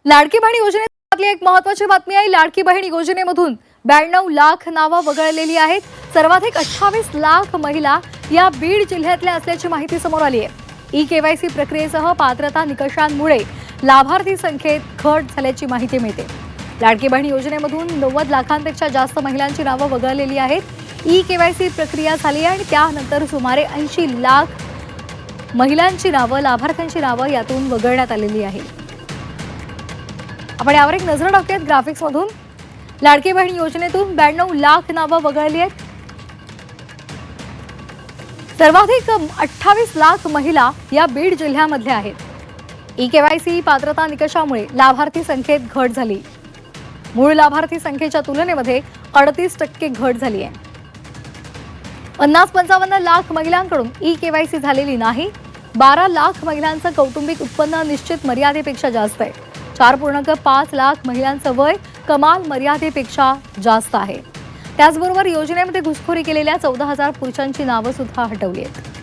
लाडकी बहीण योजनेतली एक महत्त्वाची बातमी आहे। लाडकी बहीण योजनेमधून 92 लाख नावं वगळलेली आहेत। सर्वाधिक 28 लाख महिला या बीड जिल्ह्यातल्या असल्याची माहिती समोर आली आहे। ई-केवायसी प्रक्रियेसह पात्रता निकषांमुळे लाभार्थी संख्येत घट झाल्याची माहिती मिळते। लाडकी बहीण योजनेमधून 90 लाखांपेक्षा जास्त महिलांची नावं वगळलेली आहेत। ई-केवायसी प्रक्रिया झाली आणि त्यानंतर सुमारे 80 लाख महिलांची नावं, लाभार्थ्यांची नावं यातून वगळण्यात आलेली आहेत। आपण यावर एक नजर टाकूयात ग्राफिक्स मधून। लाडकी बहीण योजनेतून 92 लाख नावं वगळली आहेत। सर्वाधिक 28 लाख महिला या बीड जिल्ह्यामध्ये आहेत। ई-केवायसी पात्रता निकषामुळे लाभार्थी संख्येत घट झाली। मूळ लाभार्थी संख्येच्या तुलनेमध्ये 38% घट झाली आहे। 50-55 लाख महिलांकडून ई-केवायसी झालेली नाही। 12 लाख महिलांचं कौटुंबिक उत्पन्न निश्चित मर्यादेपेक्षा जास्त आहे। 4.5 लाख महिलांचं वय कमाल मर्यादेपेक्षा जास्त आहे। त्याचबरोबर योजनेमध्ये घुसखोरी केलेल्या 14,000 पुरुषांची नावं सुद्धा हटवली आहेत।